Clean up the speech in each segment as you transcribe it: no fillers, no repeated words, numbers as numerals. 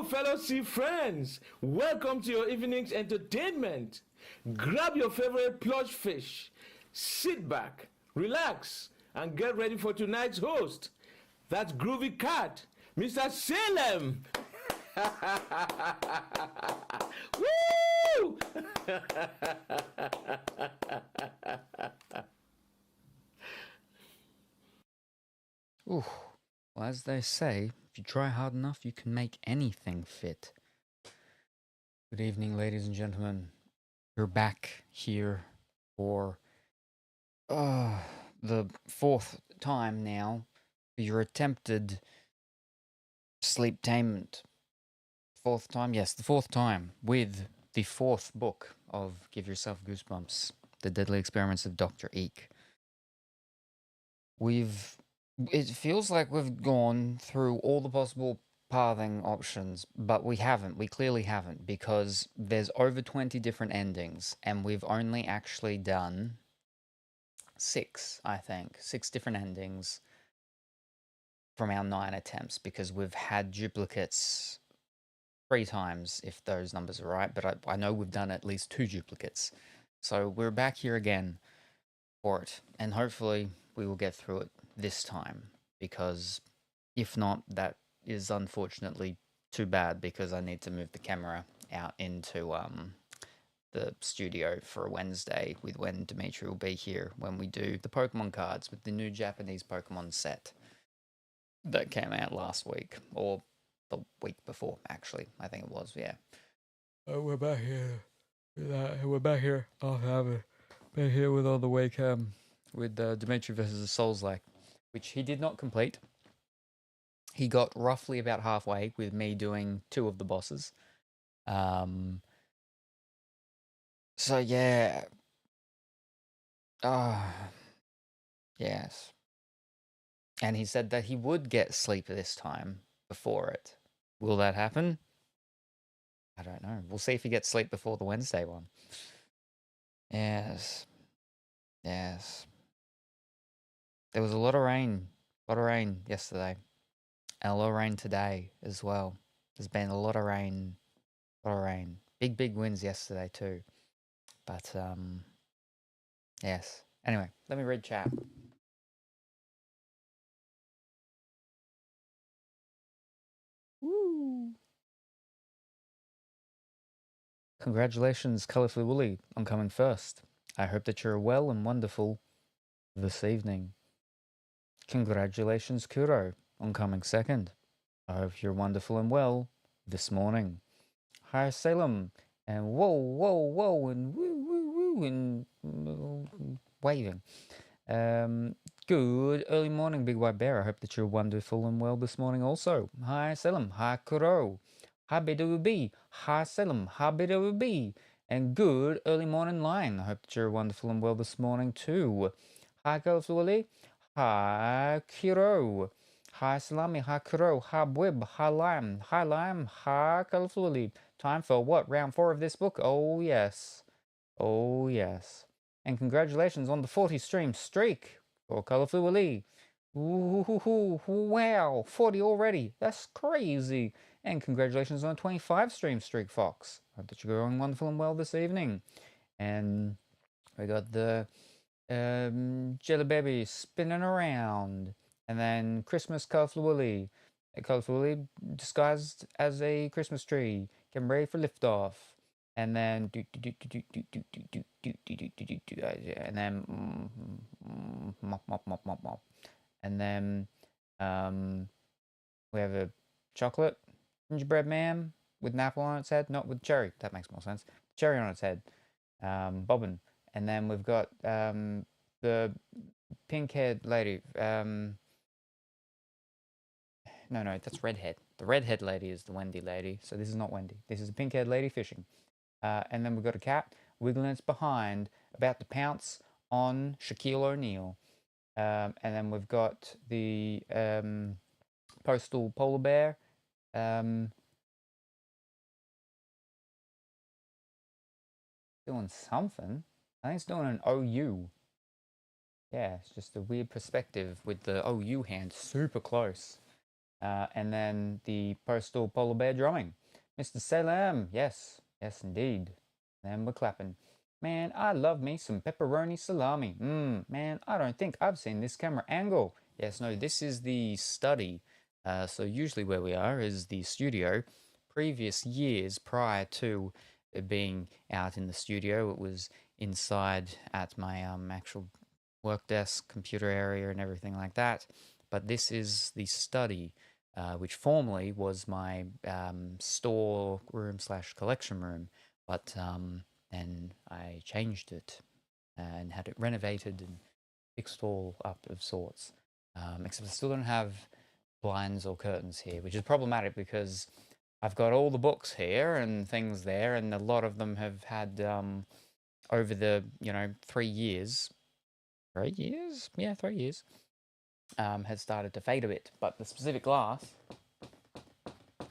fellow sea friends. Welcome to your evening's entertainment. Grab your favorite plush fish, sit back, relax, and get ready for tonight's host. That's Groovy Cat, Mr. Salem. Woo! Ooh, well, as they say, if you try hard enough, you can make anything fit. Good evening, ladies and gentlemen. We're back here for the fourth time now for your attempted sleep-tainment. Fourth time? Yes, the fourth time with the fourth book of Give Yourself Goosebumps, The Deadly Experiments of Dr. Eek. It feels like we've gone through all the possible pathing options, but we haven't. We clearly haven't, because there's over 20 different endings, and we've only actually done 6, I think. 6 different endings from our 9 attempts, because we've had duplicates 3 times, if those numbers are right, but I know we've done at least 2 duplicates. So we're back here again for it, and hopefully we will get through it this time, because if not, that is unfortunately too bad, because I need to move the camera out into the studio for Wednesday, with when Dimitri will be here, when we do the Pokemon cards with the new Japanese Pokemon set that came out last week, or the week before, actually. I think it was, yeah. We're back here. We're back here. I'll have it. Been here with all the Wacom, with Dimitri versus the Souls-like, which he did not complete. He got roughly about halfway with me doing 2 of the bosses. So yeah. Yes. And he said that he would get sleep this time before it. Will that happen? I don't know. We'll see if he gets sleep before the Wednesday one. Yes. Yes. There was a lot of rain. A lot of rain yesterday. And a lot of rain today as well. There's been a lot of rain. A lot of rain. Big, big winds yesterday too. But, yes. Anyway, let me read chat. Woo! Congratulations, Colourfully Woolly, on coming first. I hope that you're well and wonderful this evening. Congratulations, Kuro, on coming second. I hope you're wonderful and well this morning. Hi, Salem, and whoa, whoa, whoa, and woo, woo, woo, and waving. Good early morning, Big White Bear. I hope that you're wonderful and well this morning also. Hi, Salem. Hi, Kuro. Hi, BWB. Hi, Salem. Hi, BWB. And good early morning, Lion. I hope that you're wonderful and well this morning too. Hi, Girlfully. Hi, Kuro. Hi, Salami. Hi, Kuro. Hi, Bwib. Hi, Lime. Hi, Lime. Hi, Girlfully. Time for what? Round 4 of this book? Oh, yes. Oh, yes. And congratulations on the 40 stream streak for Colourful Willy. Ooh, wow, 40 already. That's crazy. And congratulations on a 25 stream streak, Fox. Hope that you're going wonderful and well this evening. And we got the Jelly Baby spinning around. And then Christmas Colourful Willy. Colourful Willy disguised as a Christmas tree, getting ready for liftoff. And then and then mop mop mop mop mop. And then we have a chocolate gingerbread man with an apple on its head, not with cherry. That makes more sense. Cherry on its head, bobbin. And then we've got the pink-haired lady. No, that's redhead. The redhead lady is the Wendy lady. So this is not Wendy. This is a pink-haired lady fishing. And then we've got a cat wiggling its behind, about to pounce on Shaquille O'Neal. And then we've got the postal polar bear. Doing something. I think it's doing an OU. Yeah, it's just a weird perspective with the OU hand super close. And then the postal polar bear drumming. Mr. Salem, yes, yes indeed. Then we're clapping. Man, I love me some pepperoni salami. Man, I don't think I've seen this camera angle. Yes, no, this is the study. So usually where we are is the studio. Previous years prior to it being out in the studio, it was inside at my actual work desk, computer area, and everything like that. But this is the study, which formerly was my store room slash collection room, but then I changed it and had it renovated and fixed all up of sorts. Except I still don't have blinds or curtains here, which is problematic because I've got all the books here and things there, and a lot of them have had over the 3 years. 3 years? Yeah, 3 years. Has started to fade a bit, but the specific glass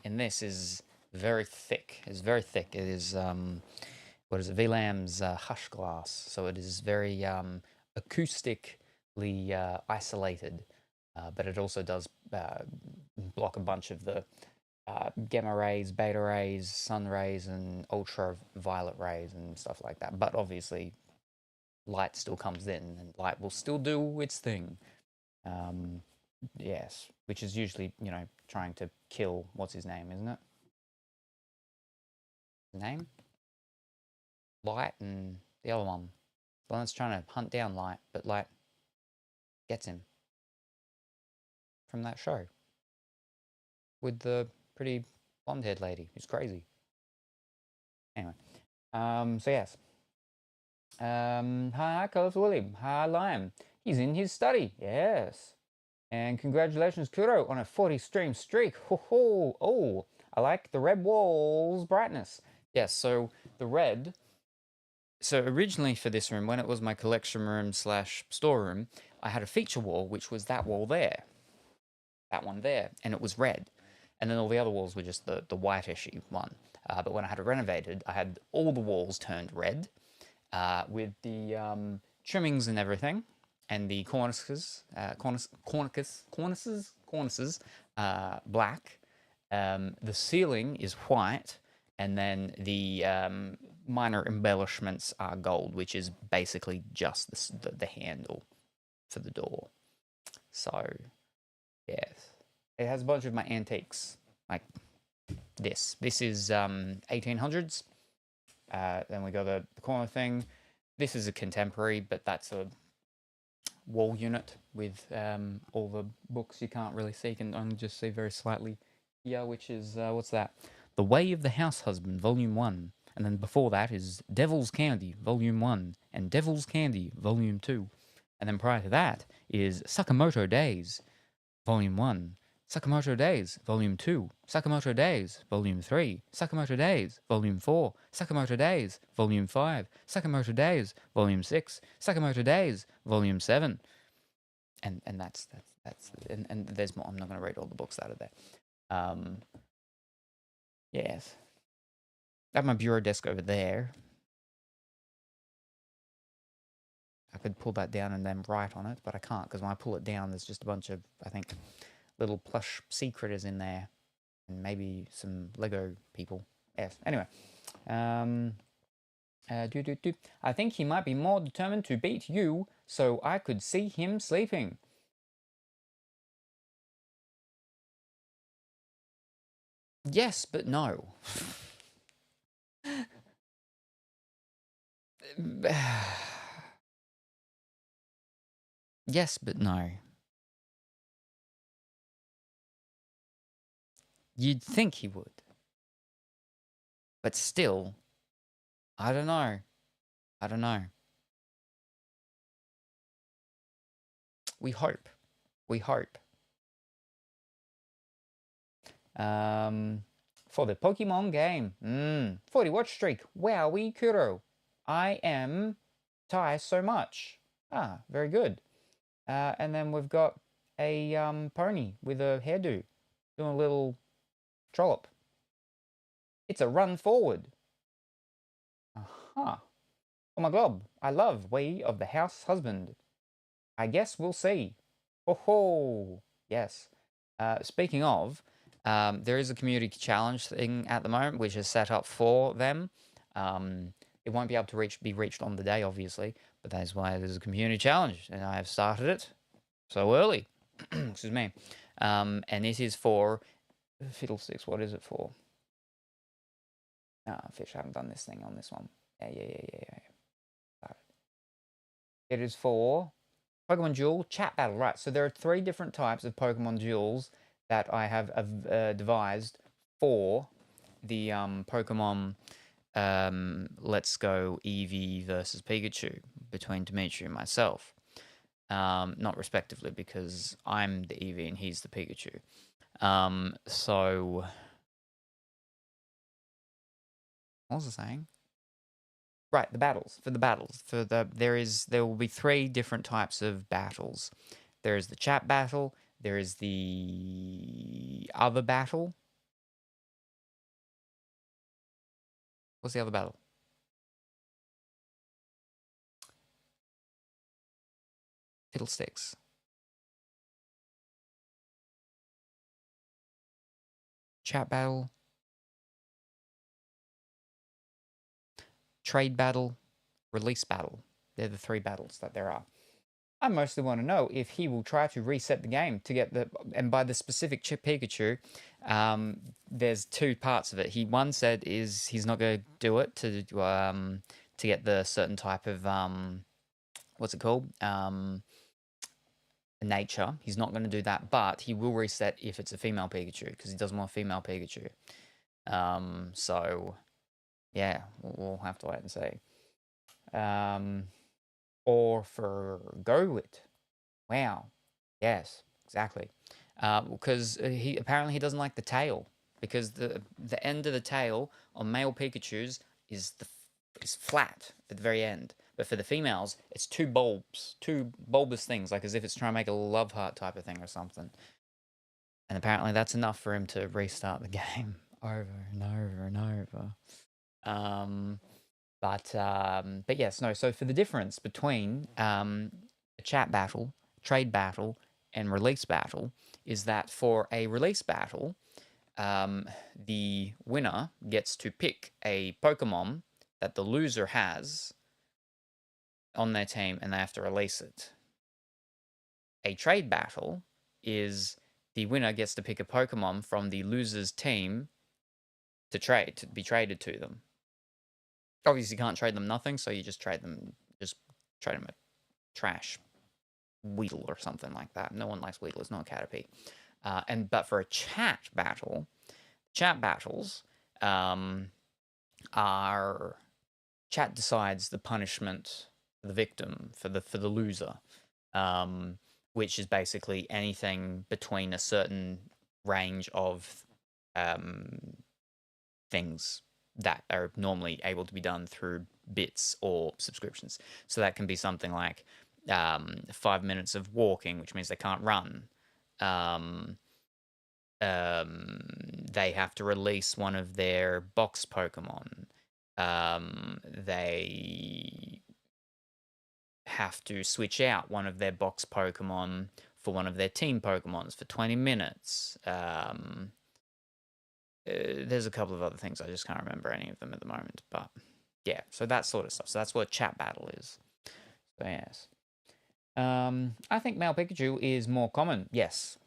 in this is very thick. It's very thick. It is what is it? VLAM's Hush glass, so it is very acoustically isolated, but it also does block a bunch of the gamma rays, beta rays, sun rays, and ultraviolet rays and stuff like that. But obviously, light still comes in, and light will still do its thing. Yes, which is usually, trying to kill, what's his name, isn't it? His name? Light and the other one. The one that's trying to hunt down Light, but Light gets him. From that show. With the pretty blonde-haired lady who's crazy. Anyway. So yes. Hi, Colourful William. Hi, Lime. He's in his study. Yes. And congratulations, Kuro, on a 40 stream streak. Ho ho! Oh, I like the red wall's brightness. Yes, so the red. So originally for this room, when it was my collection room slash storeroom, I had a feature wall, which was that wall there. That one there. And it was red. And then all the other walls were just the whitishy one. But when I had it renovated, I had all the walls turned red with the trimmings and everything. And the cornices, black. The ceiling is white, and then the minor embellishments are gold, which is basically just the handle for the door. So, yes, it has a bunch of my antiques, like this. This is 1800s. Then we got the corner thing. This is a contemporary, but that's a wall unit with all the books you can't really see, you can only just see very slightly here, which is, what's that? The Way of the House Husband, Volume 1. And then before that is Devil's Candy, Volume 1, and Devil's Candy, Volume 2. And then prior to that is Sakamoto Days, Volume 1, Sakamoto Days, Volume 2, Sakamoto Days, Volume 3, Sakamoto Days, Volume 4, Sakamoto Days, Volume 5, Sakamoto Days, Volume 6, Sakamoto Days, Volume 7. And that's and there's more. I'm not going to read all the books out of there. Yes. I have my bureau desk over there. I could pull that down and then write on it, but I can't because when I pull it down, there's just a bunch of, I think, little plush sea critters in there, and maybe some Lego people. Yes. Anyway, I think he might be more determined to beat you, so I could see him sleeping. Yes, but no. Yes, but no. You'd think he would. But still, I don't know. I don't know. We hope. We hope. For the Pokemon game. 40 watch streak. Wowie Kuro. I am Tai so much. Ah, very good. And then we've got a pony with a hairdo doing a little trollop. It's a run forward. Aha. Oh my god, I love Way of the House Husband. I guess we'll see. Oh ho! Yes. Speaking of, there is a community challenge thing at the moment, which is set up for them. It won't be able to be reached on the day, obviously, but that is why there's a community challenge, and I have started it so early. Excuse me. And it is for fiddlesticks. What is it for? Ah, fish. I haven't done this thing on this one. Yeah. It is for Pokemon Duel Chat Battle. Right. So there are 3 different types of Pokemon Duels that I have devised for the Pokemon Let's Go Eevee versus Pikachu between Dimitri and myself. Not respectively, because I'm the Eevee and he's the Pikachu. So what was I saying? Right, the battles. There will be 3 different types of battles. There is the chat battle, there is the other battle. What's the other battle? Fiddlesticks. Chat battle. Trade battle. Release battle. They're the 3 battles that there are. I mostly want to know if he will try to reset the game to get and by the specific Pikachu, there's 2 parts of it. One said is he's not going to do it to get the certain type of what's it called? Nature. He's not going to do that, but he will reset if it's a female Pikachu because he doesn't want a female Pikachu. So yeah, we'll have to wait and see. Or for Go-Wit. Wow. Yes, exactly. Because he doesn't like the tail, because the end of the tail on male Pikachu's is flat at the very end, but for the females it's 2 bulbous things, like as if it's trying to make a love heart type of thing or something. And apparently that's enough for him to restart the game over and over and over. But yes, no. So for the difference between a chat battle, trade battle, and release battle is that for a release battle, the winner gets to pick a Pokemon that the loser has on their team, and they have to release it. A trade battle is the winner gets to pick a Pokemon from the loser's team to be traded to them. Obviously, you can't trade them nothing, so you just trade them a trash Weedle or something like that. No one likes Weedle. It's not a Caterpie. But for a chat battle, chat battles are chat decides the punishment for the victim, for the loser, which is basically anything between a certain range of things that are normally able to be done through bits or subscriptions. So that can be something like 5 minutes of walking, which means they can't run. They have to release one of their box Pokemon. They have to switch out one of their box Pokemon for one of their team Pokemons for 20 minutes. There's a couple of other things. I just can't remember any of them at the moment. But yeah, so that sort of stuff. So that's what a chat battle is. So yes. I think male Pikachu is more common. Yes.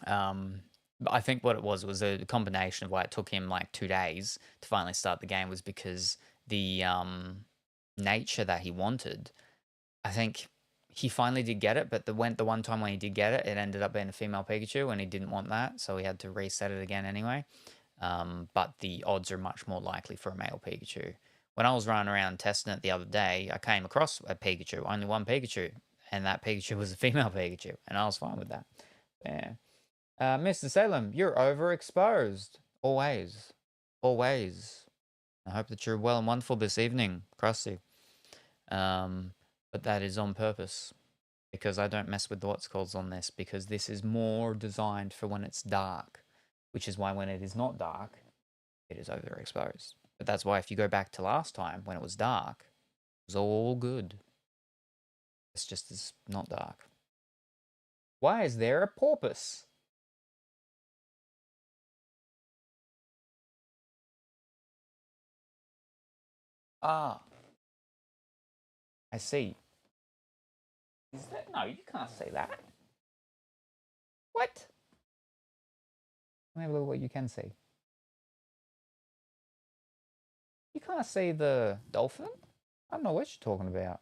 I think what it was a combination of why it took him like 2 days to finally start the game was because the nature that he wanted. I think he finally did get it, but the one time when he did get it, it ended up being a female Pikachu, and he didn't want that, so he had to reset it again anyway. But the odds are much more likely for a male Pikachu. When I was running around testing it the other day, I came across a Pikachu, only one Pikachu, and that Pikachu was a female Pikachu, and I was fine with that. Yeah. Mr. Salem, you're overexposed. Always. Always. I hope that you're well and wonderful this evening, Krusty. But that is on purpose, because I don't mess with the what's calls on this, because this is more designed for when it's dark, which is why when it is not dark, it is overexposed. But that's why if you go back to last time when it was dark, it was all good. It's just it's not dark. Why is there a porpoise? Ah, I see. Is that? No, you can't say that. What? Let me have a look at what you can see. You can't see the dolphin? I don't know what you're talking about.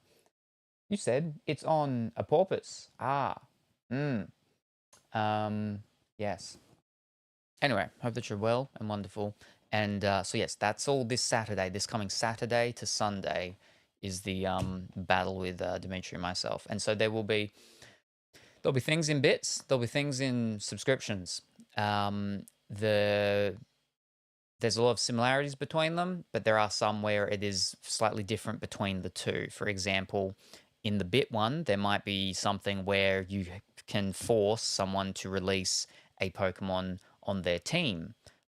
You said it's on a porpoise. Ah. Hmm. Yes. Anyway, hope that you're well and wonderful. And so yes, that's all this Saturday. This coming Saturday to Sunday is the battle with Dimitri and myself. And so there'll be things in bits, there'll be things in subscriptions. The There's a lot of similarities between them, but there are some where it is slightly different between the two. For example, in the bit one, there might be something where you can force someone to release a Pokemon on their team,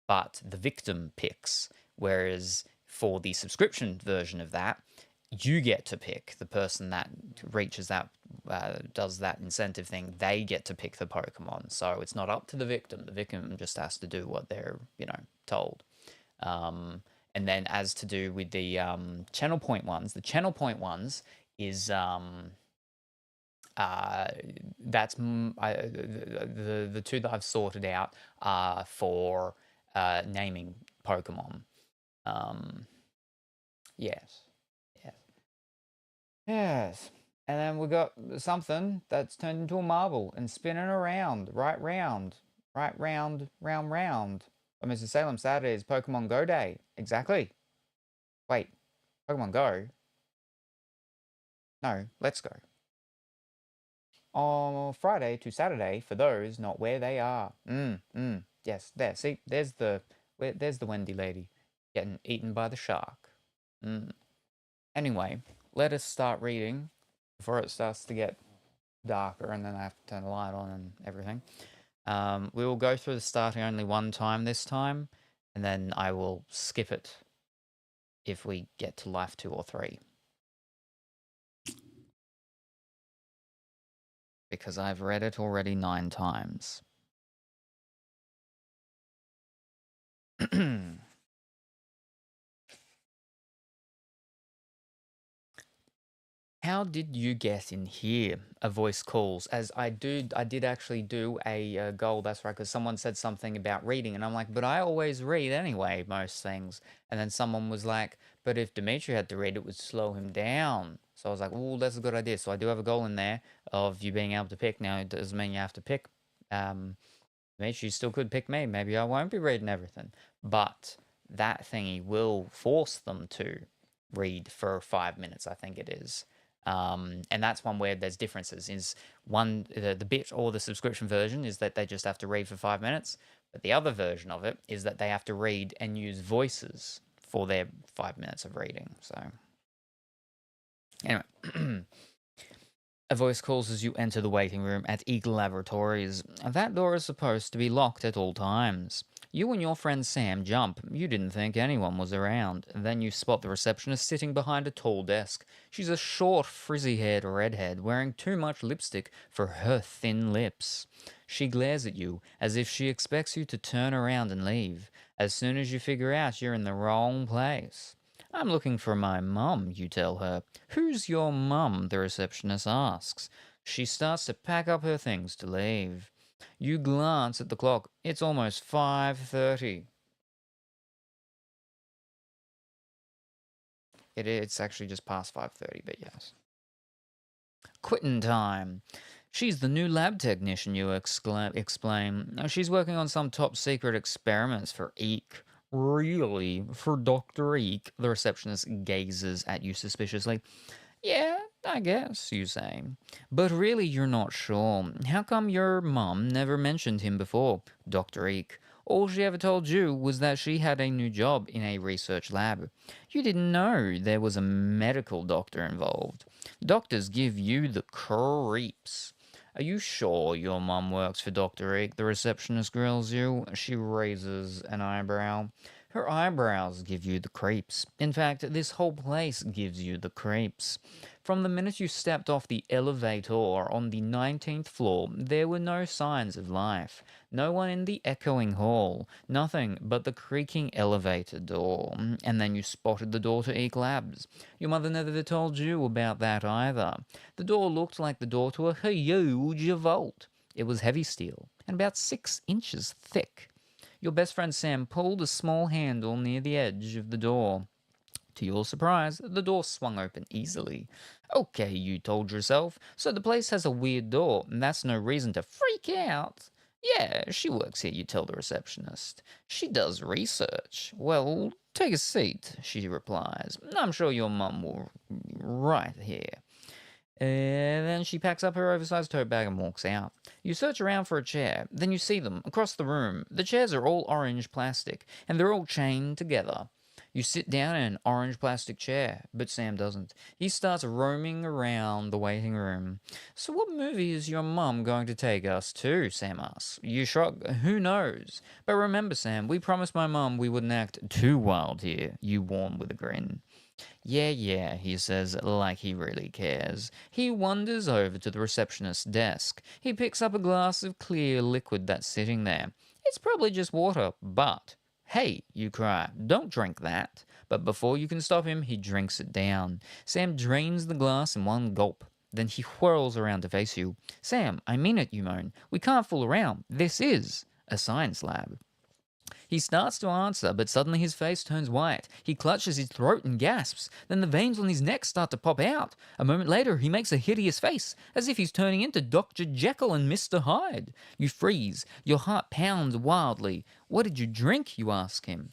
but the victim picks. Whereas for the subscription version of that, you get to pick the person that reaches that, does that incentive thing. They get to pick the Pokemon. So it's not up to the victim. The victim just has to do what they're, told. And then as to do with the channel point ones, the channel point ones is that's the two that I've sorted out are for naming Pokemon. Yes, yes, yes. And then we got something that's turned into a marble and spinning around, right round, round, round. Oh, Mr. Salem, Saturday is Pokemon Go Day. Exactly. Wait, Pokemon Go? No, let's go. On Friday to Saturday for those not where they are. Yes, there. See, there's the Wendy lady getting eaten by the shark. Anyway, let us start reading before it starts to get darker and then I have to turn the light on and everything. We will go through the starting only one time this time, and then I will skip it if we get to life 2 or 3. Because I've read it already 9 times. How did you get in here? A voice calls. As I did actually do a goal. That's right, because someone said something about reading, and I'm like, but I always read anyway, most things. And then someone was like, but if Dimitri had to read, it would slow him down. So I was like, oh, that's a good idea. So I do have a goal in there of you being able to pick. Now it doesn't mean you have to pick. Dimitri still could pick me. Maybe I won't be reading everything, but that thingy will force them to read for 5 minutes. I think it is. And that's one where there's differences. Is one the bit or the subscription version is that they just have to read for 5 minutes, but the other version of it is that they have to read and use voices for their 5 minutes of reading. So anyway, a voice calls as you enter the waiting room at Eagle Laboratories. That door is supposed to be locked at all times. You and your friend Sam jump. You didn't think anyone was around. Then you spot the receptionist sitting behind a tall desk. She's a short, frizzy-haired redhead wearing too much lipstick for her thin lips. She glares at you as if she expects you to turn around and leave. As soon as you figure out you're in the wrong place. I'm looking for my mum, you tell her. Who's your mum? The receptionist asks. She starts to pack up her things to leave. You glance at the clock. It's almost 5:30. It's actually just past 5:30, but yes. Quitting time. She's the new lab technician, you explain. She's working on some top secret experiments for Eek. Really? For Dr. Eek? The receptionist gazes at you suspiciously. Yeah, I guess, you say. But really, you're not sure. How come your mum never mentioned him before, Dr. Eek? All she ever told you was that she had a new job in a research lab. You didn't know there was a medical doctor involved. Doctors give you the creeps. Are you sure your mum works for Dr. Eek? The receptionist grills you. She raises an eyebrow. Her eyebrows give you the creeps. In fact, this whole place gives you the creeps. From the minute you stepped off the elevator on the 19th floor, there were no signs of life. No one in the echoing hall. Nothing but the creaking elevator door. And then you spotted the door to Eek Labs. Your mother never told you about that either. The door looked like the door to a huge vault. It was heavy steel and about 6 inches thick. Your best friend Sam pulled a small handle near the edge of the door. To your surprise, the door swung open easily. Okay, you told yourself, so the place has a weird door, and that's no reason to freak out. Yeah, she works here, you tell the receptionist. She does research. Well, take a seat, she replies. I'm sure your mum will right here. And then she packs up her oversized tote bag and walks out. You search around for a chair, then you see them across the room. The chairs are all orange plastic, and they're all chained together. You sit down in an orange plastic chair, but Sam doesn't. He starts roaming around the waiting room. So what movie is your mum going to take us to? Sam asks. You shrug. Who knows? But remember, Sam, we promised my mum we wouldn't act too wild here, you warn with a grin. Yeah, he says, like he really cares. He wanders over to the receptionist's desk. He picks up a glass of clear liquid that's sitting there. It's probably just water, but... Hey, you cry, don't drink that. But before you can stop him, he drinks it down. Sam drains the glass in one gulp. Then he whirls around to face you. Sam, I mean it, you moan. We can't fool around. This is a science lab. He starts to answer, but suddenly his face turns white. He clutches his throat and gasps. Then the veins on his neck start to pop out. A moment later, he makes a hideous face, as if he's turning into Dr. Jekyll and Mr. Hyde. You freeze. Your heart pounds wildly. What did you drink? You ask him.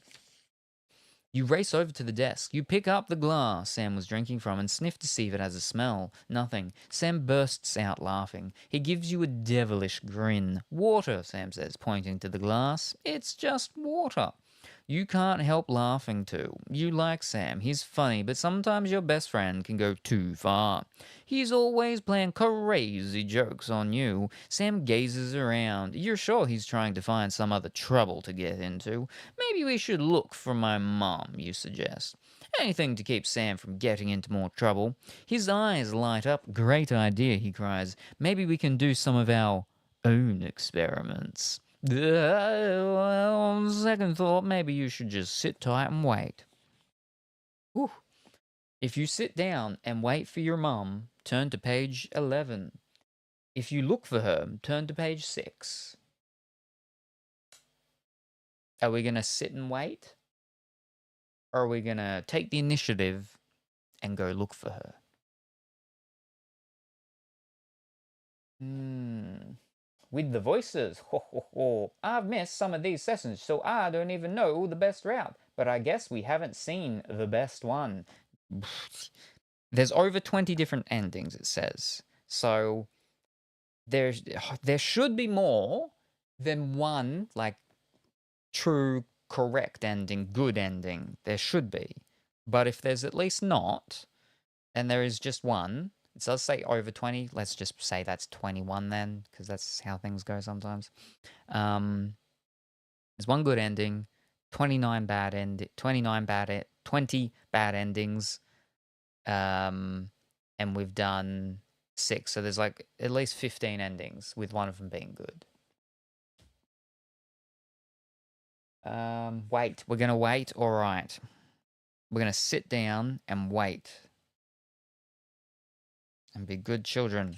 You race over to the desk. You pick up the glass Sam was drinking from and sniff to see if it has a smell. Nothing. Sam bursts out laughing. He gives you a devilish grin. Water, Sam says, pointing to the glass. It's just water. You can't help laughing too. You like Sam. He's funny, but sometimes your best friend can go too far. He's always playing crazy jokes on you. Sam gazes around. You're sure he's trying to find some other trouble to get into. Maybe we should look for my mom, you suggest. Anything to keep Sam from getting into more trouble. His eyes light up. Great idea, he cries. Maybe we can do some of our own experiments. Well, on second thought, maybe you should just sit tight and wait. Whew. If you sit down and wait for your mum, turn to page 11. If you look for her, turn to page 6. Are we going to sit and wait? Or are we going to take the initiative and go look for her? With the voices, ho ho ho. I've missed some of these sessions, so I don't even know the best route. But I guess we haven't seen the best one. There's over 20 different endings, it says. So there should be more than one, like, true, correct ending, good ending. There should be. But if there's at least not, and there is just one, it does say over 20. Let's just say that's 21 then, because that's how things go sometimes. There's one good ending, 20 bad endings, and we've done 6. So there's like at least 15 endings, with one of them being good. Wait. We're gonna wait. All right. We're gonna sit down and wait. And be good children.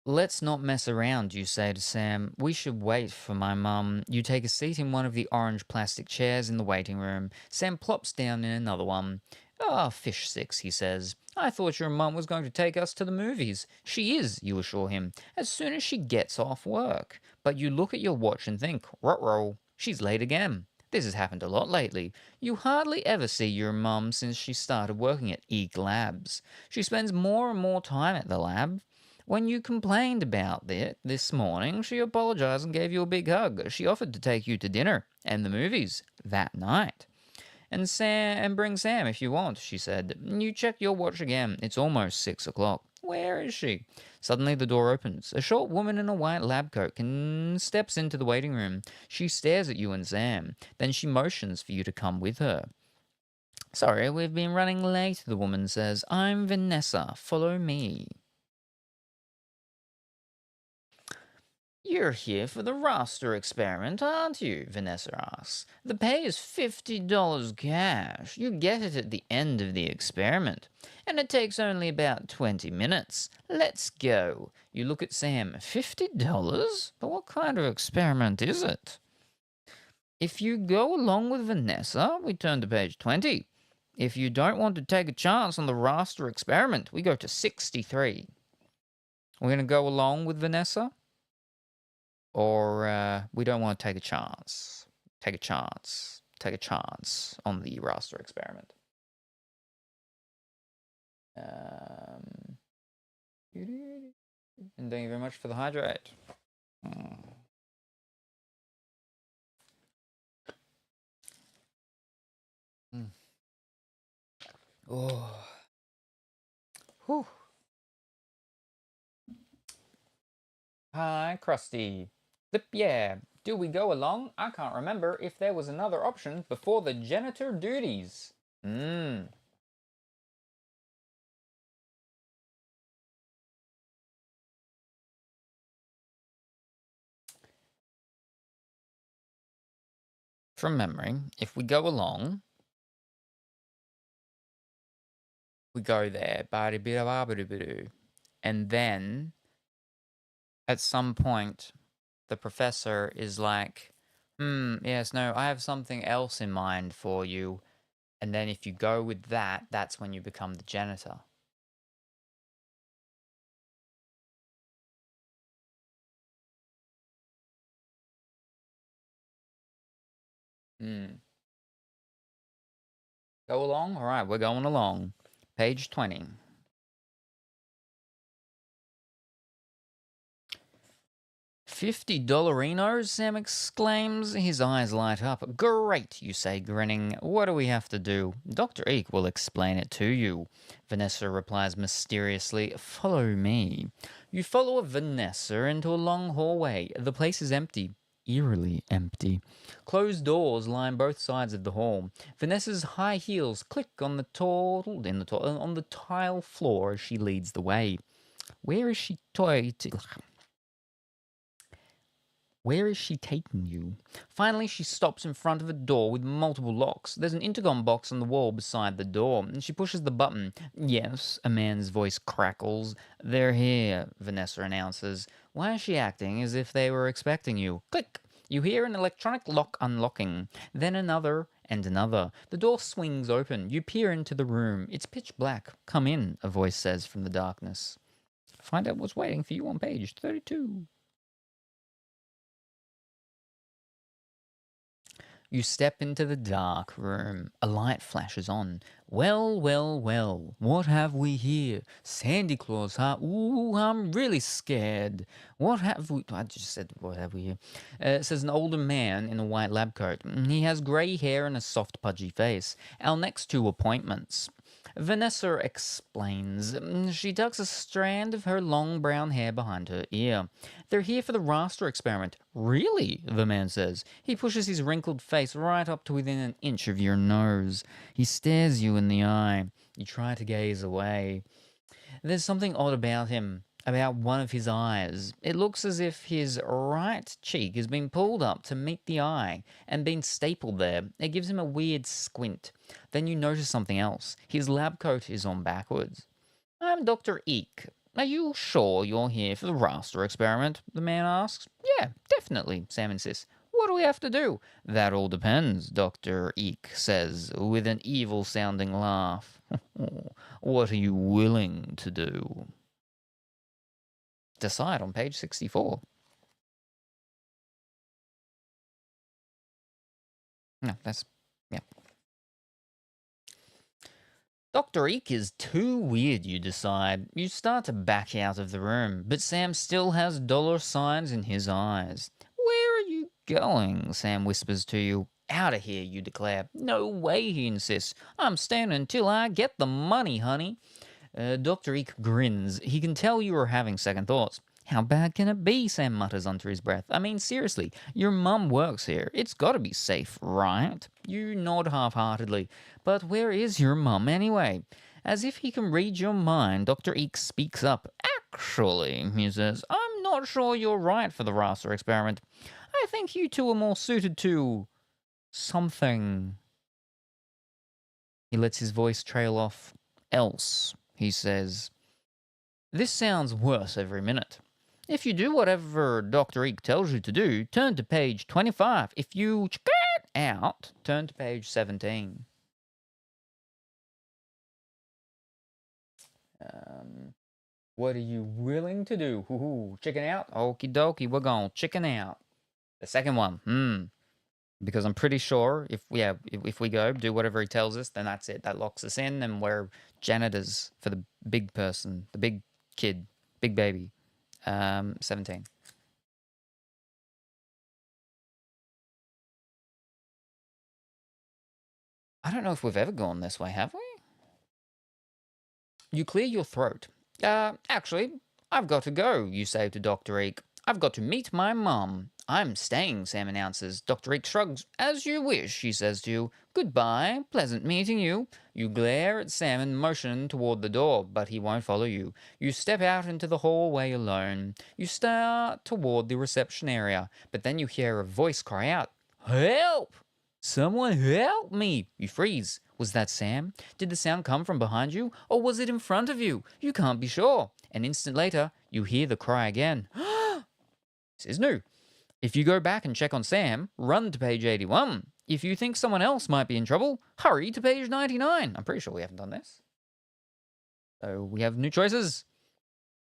Let's not mess around, you say to Sam. We should wait for my mum. You take a seat in one of the orange plastic chairs in the waiting room. Sam plops down in another one. Ah, fish sticks, he says. I thought your mum was going to take us to the movies. She is, you assure him, as soon as she gets off work. But you look at your watch and think, ruh-roh, she's late again. This has happened a lot lately. You hardly ever see your mum since she started working at Eek Labs. She spends more and more time at the lab. When you complained about it this morning, she apologized and gave you a big hug. She offered to take you to dinner and the movies that night. And bring Sam if you want, she said. You check your watch again. It's almost 6 o'clock. Where is she? Suddenly the door opens. A short woman in a white lab coat steps into the waiting room. She stares at you and Sam. Then she motions for you to come with her. Sorry, we've been running late, the woman says. I'm Vanessa. Follow me. You're here for the roster experiment, aren't you? Vanessa asks. The pay is $50 cash. You get it at the end of the experiment. And it takes only about 20 minutes. Let's go. You look at Sam. $50? But what kind of experiment is it? If you go along with Vanessa, we turn to page 20. If you don't want to take a chance on the roster experiment, we go to 63. We're going to go along with Vanessa? Or we don't want to take a chance. Take a chance on the roster experiment. And thank you very much for the hydrate. Oh. Whew. Hi, Krusty. Yeah, do we go along? I can't remember if there was another option before the janitor duties. From memory, if we go along, we go there, and then at some point the professor is like, yes, no, I have something else in mind for you. And then if you go with that, that's when you become the janitor. Go along? All right, we're going along. Page 20. $50-inos, Sam exclaims. His eyes light up. Great, you say, grinning. What do we have to do? Dr. Eek will explain it to you. Vanessa replies mysteriously, follow me. You follow Vanessa into a long hallway. The place is empty. Eerily empty. Closed doors line both sides of the hall. Vanessa's high heels click on the tile floor as she leads the way. Where is she taking you? Finally, she stops in front of a door with multiple locks. There's an intercom box on the wall beside the door, and she pushes the button. Yes, a man's voice crackles. They're here, Vanessa announces. Why is she acting as if they were expecting you? Click! You hear an electronic lock unlocking, then another and another. The door swings open. You peer into the room. It's pitch black. Come in, a voice says from the darkness. Find out what's waiting for you on page 32. You step into the dark room. A light flashes on. Well, well, well, what have we here? Sandy Claus, huh? Ooh, I'm really scared. What have we... I just said, what have we here? It says an older man in a white lab coat. He has grey hair and a soft, pudgy face. Our next two appointments. Vanessa explains. She tucks a strand of her long brown hair behind her ear. They're here for the raster experiment. Really? The man says. He pushes his wrinkled face right up to within an inch of your nose. He stares you in the eye. You try to gaze away. There's something odd about him, about one of his eyes. It looks as if his right cheek has been pulled up to meet the eye and been stapled there. It gives him a weird squint. Then you notice something else. His lab coat is on backwards. I'm Dr. Eek. Are you sure you're here for the raster experiment? The man asks. Yeah, definitely, Sam insists. What do we have to do? That all depends, Dr. Eek says, with an evil-sounding laugh. What are you willing to do? Decide on page 64. No, yeah. Dr. Eek is too weird, you decide. You start to back out of the room, but Sam still has dollar signs in his eyes. Where are you going? Sam whispers to you. Out of here, you declare. No way, he insists. I'm staying until I get the money, honey. Dr. Eek grins. He can tell you are having second thoughts. How bad can it be? Sam mutters under his breath. I mean, seriously, your mum works here. It's got to be safe, right? You nod half-heartedly. But where is your mum anyway? As if he can read your mind, Dr. Eek speaks up. Actually, he says, I'm not sure you're right for the Rasa experiment. I think you two are more suited to something. He lets his voice trail off. Else, he says. This sounds worse every minute. If you do whatever Dr. Eek tells you to do, turn to page 25. If you check it out, turn to page 17. What are you willing to do? Chicken out? Okie dokie, we're going chicken out. The second one, because I'm pretty sure if we go do whatever he tells us, then that's it. That locks us in, and we're janitors for the big person, the big kid, big baby. 17. I don't know if we've ever gone this way, have we? You clear your throat. Actually, I've got to go, you say to Dr. Eek. I've got to meet my mum. I'm staying, Sam announces. Dr. Eek shrugs. As you wish, he says to you. Goodbye, pleasant meeting you. You glare at Sam and motion toward the door, but he won't follow you. You step out into the hallway alone. You start toward the reception area, but then you hear a voice cry out, Help! Someone help me! You freeze. Was that Sam? Did the sound come from behind you, or was it in front of you? You can't be sure. An instant later, you hear the cry again. This is new. If you go back and check on Sam, run to page 81. If you think someone else might be in trouble, hurry to page 99. I'm pretty sure we haven't done this. So we have new choices.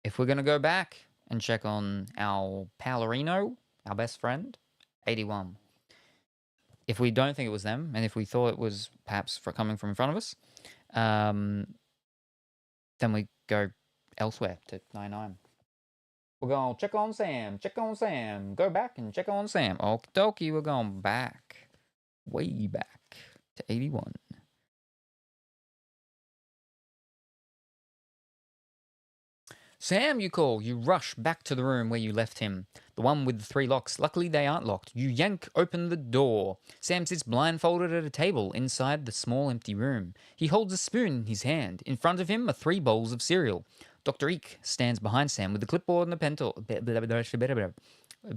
If we're going to go back and check on our Palerino, our best friend, 81. If we don't think it was them, and if we thought it was perhaps coming from in front of us, then we go elsewhere to 99. We're going to check on Sam, go back and check on Sam. Okie dokie, we're going back, way back to 81. Sam, you call. You rush back to the room where you left him. The one with the 3 locks. Luckily, they aren't locked. You yank open the door. Sam sits blindfolded at a table inside the small empty room. He holds a spoon in his hand. In front of him are 3 bowls of cereal. Dr. Eek stands behind Sam with a clipboard and a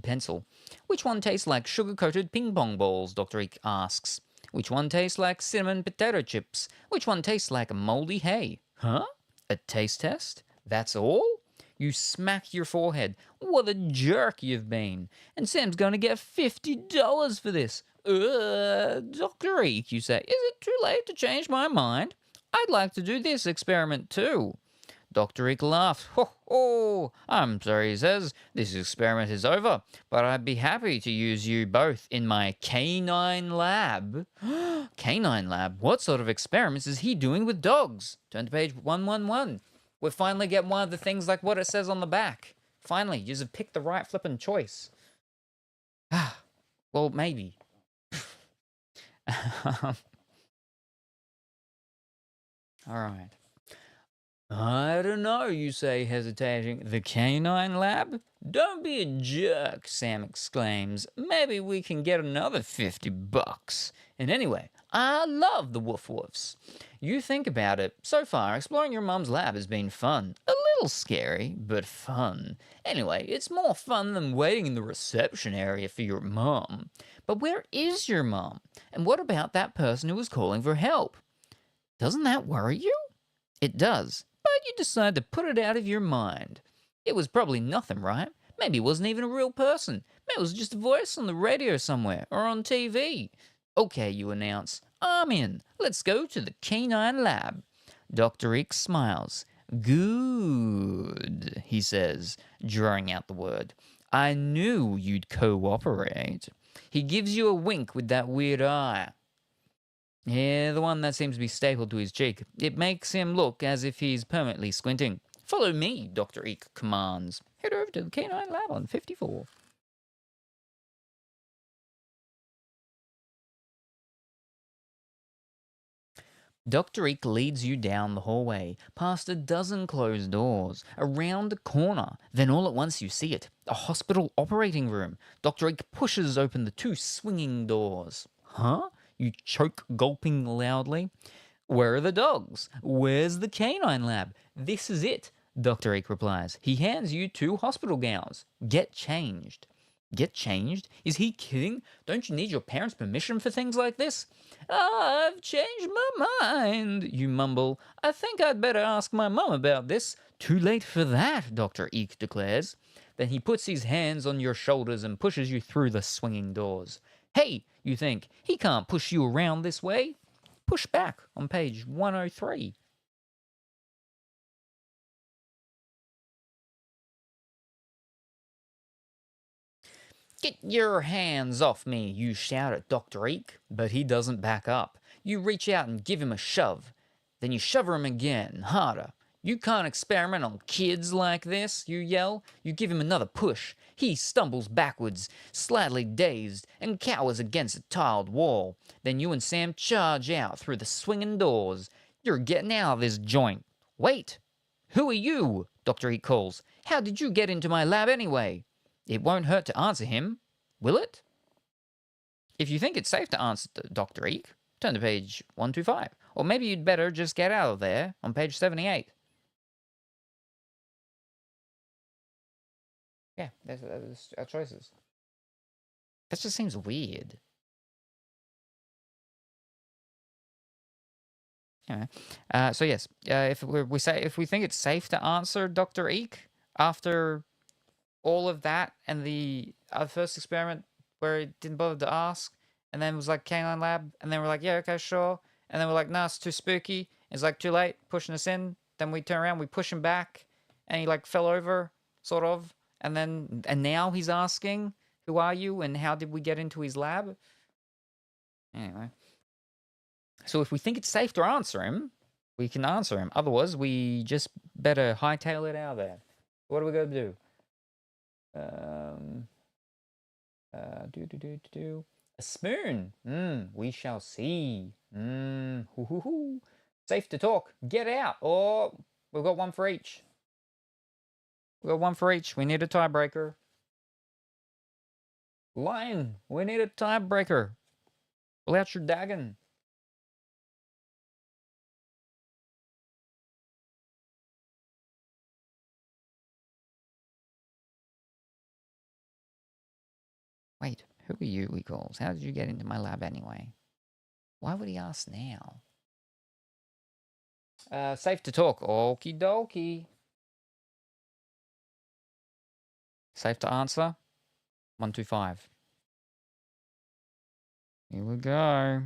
pencil. Which one tastes like sugar-coated ping-pong balls? Dr. Eek asks. Which one tastes like cinnamon potato chips? Which one tastes like moldy hay? Huh? A taste test? That's all? You smack your forehead. What a jerk you've been. And Sam's going to get $50 for this. Dr. Eek, you say, is it too late to change my mind? I'd like to do this experiment too. Dr. Eek laughs. Oh, I'm sorry, he says. This experiment is over, but I'd be happy to use you both in my canine lab. Canine lab? What sort of experiments is he doing with dogs? Turn to page 111. We finally get one of the things like what it says on the back. Finally, you have picked the right flippin' choice. Well, maybe. All right. I don't know, you say, hesitating. The canine lab? Don't be a jerk, Sam exclaims. Maybe we can get another $50. And anyway, I love the woof-woofs. You think about it. So far, exploring your mum's lab has been fun. A little scary, but fun. Anyway, it's more fun than waiting in the reception area for your mum. But where is your mum? And what about that person who was calling for help? Doesn't that worry you? It does. But you decide to put it out of your mind. It was probably nothing, right? Maybe it wasn't even a real person. Maybe it was just a voice on the radio somewhere or on TV. Okay, you announce. I'm in. Let's go to the canine lab. Dr. Eek smiles. Good, he says, drawing out the word. I knew you'd cooperate. He gives you a wink with that weird eye. Yeah, the one that seems to be stapled to his cheek. It makes him look as if he's permanently squinting. Follow me, Dr. Eek commands. Head over to the canine lab on 54. Dr. Eek leads you down the hallway, past a dozen closed doors, around a corner. Then all at once you see it, a hospital operating room. Dr. Eek pushes open the two swinging doors. Huh? You choke, gulping loudly. Where are the dogs? Where's the canine lab? This is it, Dr. Eek replies. He hands you two hospital gowns. Get changed. Get changed? Is he kidding? Don't you need your parents' permission for things like this? I've changed my mind, you mumble. I think I'd better ask my mum about this. Too late for that, Dr. Eek declares. Then he puts his hands on your shoulders and pushes you through the swinging doors. Hey, you think, he can't push you around this way. Push back on page 103. Get your hands off me, you shout at Dr. Eek, but he doesn't back up. You reach out and give him a shove. Then you shove him again, harder. You can't experiment on kids like this, you yell. You give him another push. He stumbles backwards, slightly dazed, and cowers against a tiled wall. Then you and Sam charge out through the swinging doors. You're getting out of this joint. Wait! Who are you? Dr. Eek calls. How did you get into my lab anyway? It won't hurt to answer him, will it? If you think it's safe to answer Dr. Eek, turn to page 125. Or maybe you'd better just get out of there on page 78. Yeah, that's our choices. That just seems weird. Anyway, so yes, if we think it's safe to answer Dr. Eek after all of that and the first experiment where he didn't bother to ask, and then it was like canine lab, and then we're like, yeah, okay, sure, and then we're like, nah, it's too spooky. It's like too late, pushing us in. Then we turn around, we push him back, and he like fell over, sort of, and now he's asking, who are you, and how did we get into his lab? Anyway, so if we think it's safe to answer him, we can answer him. Otherwise, we just better hightail it out of there. What are we gonna do? A spoon. We shall see. Hoo hoo hoo. Safe to talk. Get out. Or we've got one for each. We've got one for each. We need a tiebreaker. Lion. We need a tiebreaker. Pull out your dagon. Wait, who are you, he calls? How did you get into my lab anyway? Why would he ask now? Safe to talk. Okie dokie. Safe to answer. 125. Here we go.